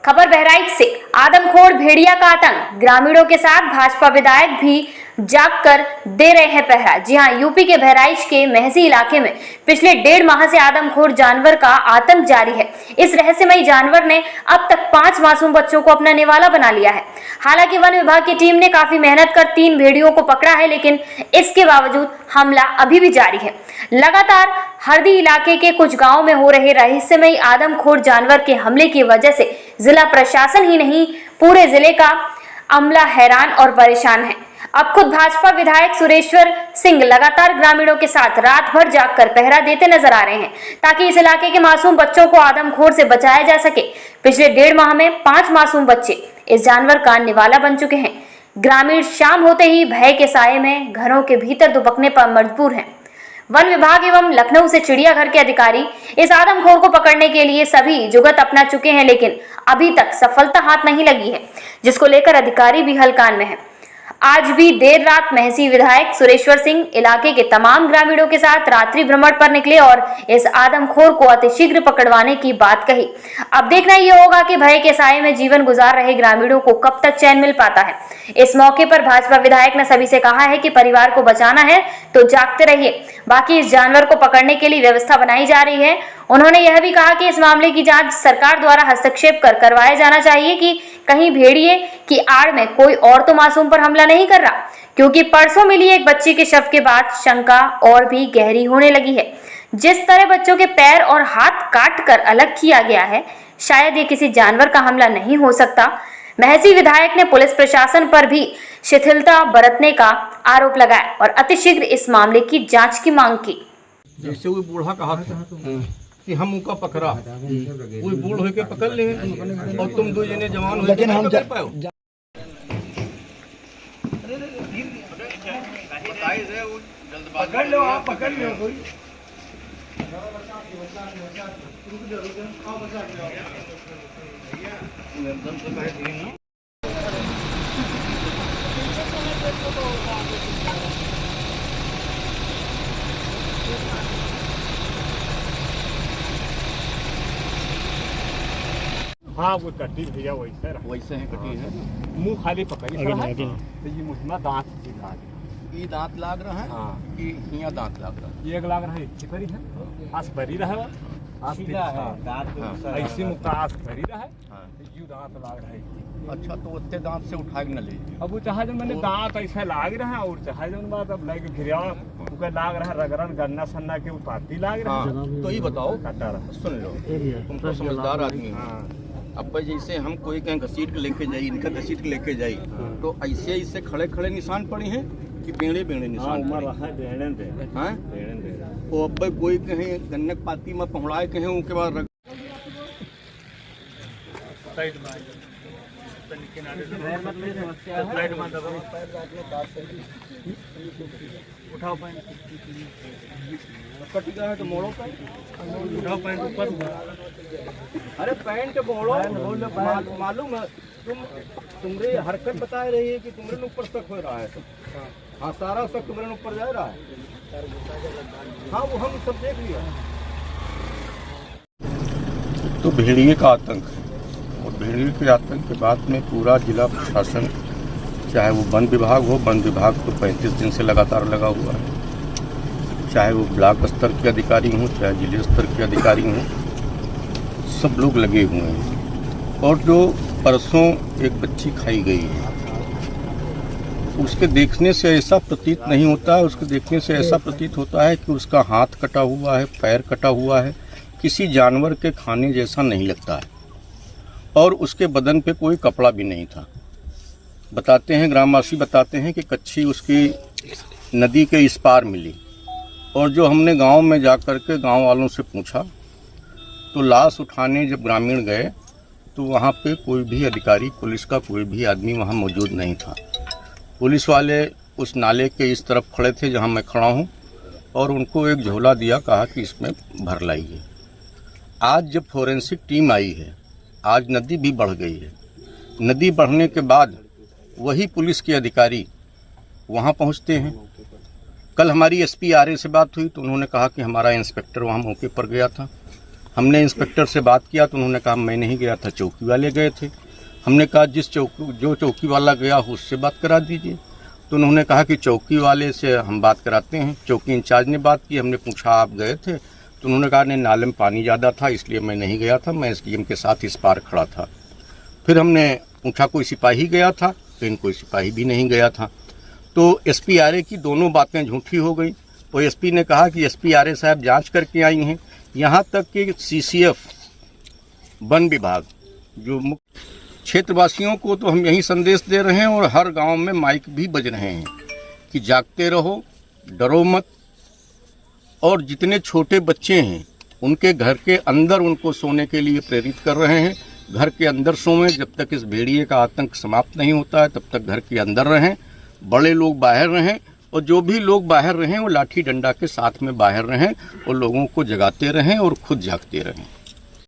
खबर बहराइच से। आदमखोर भेड़िया का आतंक, ग्रामीणों के साथ भाजपा विधायक भी जाग कर दे रहे हैं पहरा। जी हां, यूपी के बहराइच के महसी इलाके में पिछले 1.5 माह से आदमखोर जानवर का आतंक जारी है। इस रहस्यमयी जानवर ने अब तक 5 मासूम बच्चों को अपना निवाला बना लिया है। हालांकि वन विभाग की टीम ने काफी मेहनत कर 3 भेड़ियों को पकड़ा है, लेकिन इसके बावजूद हमला अभी भी जारी है। लगातार हरदी इलाके के कुछ गांवों में हो रहे रहस्यमयी आदमखोर जानवर के हमले की वजह से जिला प्रशासन ही नहीं, पूरे जिले का अमला हैरान और परेशान है। अब खुद भाजपा विधायक सुरेश्वर सिंह लगातार ग्रामीणों के साथ रात भर जागकर पहरा देते नजर आ रहे हैं, ताकि इस इलाके के मासूम बच्चों को आदमखोर से बचाया जा सके। पिछले 1.5 माह में 5 मासूम बच्चे इस जानवर का निवाला बन चुके हैं। ग्रामीण शाम होते ही भय के साए में घरों के भीतर दुबकने पर मजबूर हैं। वन विभाग एवं लखनऊ से चिड़ियाघर के अधिकारी इस आदमखोर को पकड़ने के लिए सभी जुगत अपना चुके हैं, लेकिन अभी तक सफलता हाथ नहीं लगी है, जिसको लेकर अधिकारी भी हलकान में है। आज भी देर रात महसी विधायक सुरेश्वर सिंह इलाके के तमाम ग्रामीणों के साथ रात्रि भ्रमण पर निकले और इस आदमखोर को अतिशीघ्र पकड़वाने की बात कही। अब देखना ये होगा कि भय के साए में जीवन गुजार रहे ग्रामीणों को कब तक चैन मिल पाता है। इस मौके पर भाजपा विधायक ने सभी से कहा है कि परिवार को बचाना है तो जागते रहिए, बाकी इस जानवर को पकड़ने के लिए व्यवस्था बनाई जा रही है। उन्होंने यह भी कहा कि इस मामले की जांच सरकार द्वारा हस्तक्षेप कर करवाया जाना चाहिए कि कहीं भेड़िए की आड़ में कोई और तो मासूम पर हमला नहीं कर रहा, क्योंकि परसों मिली एक बच्ची के शव के बाद शंका और भी गहरी होने लगी है। जिस तरह बच्चों के पैर और हाथ काट कर अलग किया गया है, शायद ये किसी जानवर का हमला नहीं हो सकता। महसी विधायक ने पुलिस प्रशासन पर भी शिथिलता बरतने का आरोप लगाया और अतिशीघ्र इस मामले की जांच की मांग की। जैसे वो बूढ़ा कहा था कि हम उनका पकड़ा, वो बूढ़ होके पकड़ ले और तुम 2 जने जवान हो, लेकिन हम कर पाओ। पकड़ लो, आप पकड़ लो कोई। हाँ, वो कटी भैया वैसे है कटी है। मुंह खाली पकड़ी है तो ये मुझमें दांत ये दांत लाग रहा है। हाँ, कि यहाँ दांत लाग रहा है, एक लाग रहा है, इतनी बड़ी है, आस भरी रहा है, आस दांत ऐसी मुक्का आस भरी रहा है, यू दांत लाग रहा है। अच्छा, तो उतने दांत से उठा के न ले। अब वो चाहे जब मैंने दांत ऐसा लाग रहा है और चाहे जब बात अब लगे घिरा लाग रहा है, रगड़न गन्ना सन्ना के उपाती लाग रहा है। तो ये बताओ, सुन लो, तुम तो समझदार आदमी हो। अब जैसे हम कोई कहीं घसीट के लेके जाई, इनका घसीट के लेके जाई, तो ऐसे खड़े खड़े निशान पड़े हैं कि बेड़े निशान हाँ? तो अब कोई कहीं गन्नक पाती में पहुँचाए कहीं उनके बाद उठाओ पैंट, कट गया है तो मोड़ो पैंट, उठाओ पैंट ऊपर। अरे पैंट मोड़ो, मालूम है तुम्हारी हरकत बता रही है कि तुम्हारे ऊपर शक हो रहा है। हाँ, सारा शक तुम्हारे ऊपर जा रहा है। हाँ, वो हम सब देख लिया। तो भेड़िए का आतंक, और भेड़िए के आतंक के बाद में पूरा जिला प्रशासन, चाहे वो वन विभाग हो, वन विभाग तो 35 दिन से लगातार लगा हुआ है, चाहे वो ब्लॉक स्तर के अधिकारी हों, चाहे जिले स्तर के अधिकारी हों, सब लोग लगे हुए हैं। और जो परसों एक बच्ची खाई गई है, उसके देखने से ऐसा प्रतीत नहीं होता है, उसके देखने से ऐसा प्रतीत होता है कि उसका हाथ कटा हुआ है, पैर कटा हुआ है, किसी जानवर के खाने जैसा नहीं लगता है, और उसके बदन पे कोई कपड़ा भी नहीं था। बताते हैं, ग्रामवासी बताते हैं कि कच्ची उसकी नदी के इस पार मिली, और जो हमने गांव में जा कर के गाँव वालों से पूछा तो लाश उठाने जब ग्रामीण गए तो वहाँ पे कोई भी अधिकारी, पुलिस का कोई भी आदमी वहाँ मौजूद नहीं था। पुलिस वाले उस नाले के इस तरफ खड़े थे जहाँ मैं खड़ा हूँ, और उनको एक झोला दिया, कहा कि इसमें भर लाइए। आज जब फोरेंसिक टीम आई है, आज नदी भी बढ़ गई है, नदी बढ़ने के बाद वही पुलिस के अधिकारी वहाँ पहुँचते हैं। कल हमारी एसपी आरए से बात हुई तो उन्होंने कहा कि हमारा इंस्पेक्टर वहाँ मौके पर गया था, हमने इंस्पेक्टर से बात किया तो उन्होंने कहा मैं नहीं गया था, चौकी वाले गए थे। हमने कहा जो चौकी वाला गया हो उससे बात करा दीजिए। तो उन्होंने कहा कि चौकी वाले से हम बात कराते हैं। चौकी इंचार्ज ने बात की, हमने पूछा आप गए थे? तो उन्होंने कहा नहीं, नाले में पानी ज़्यादा था इसलिए मैं नहीं गया था, मैं एसडीएम के साथ इस पार खड़ा था। फिर हमने पूछा कोई सिपाही गया था? कहीं कोई सिपाही भी नहीं गया था। तो एसपी आरए की दोनों बातें झूठी हो गई। तो एसपी ने कहा कि एसपी आरए साहब जांच करके आई हैं, यहाँ तक कि सीसीएफ वन विभाग जो क्षेत्रवासियों को तो हम यही संदेश दे रहे हैं और हर गांव में माइक भी बज रहे हैं कि जागते रहो, डरो मत। और जितने छोटे बच्चे हैं उनके घर के अंदर उनको सोने के लिए प्रेरित कर रहे हैं। घर के अंदर सोएं, जब तक इस भेड़िए का आतंक समाप्त नहीं होता है तब तक घर के अंदर रहें। बड़े लोग बाहर रहें और जो भी लोग बाहर रहें वो लाठी डंडा के साथ में बाहर रहें और लोगों को जगाते रहें और खुद जागते रहें।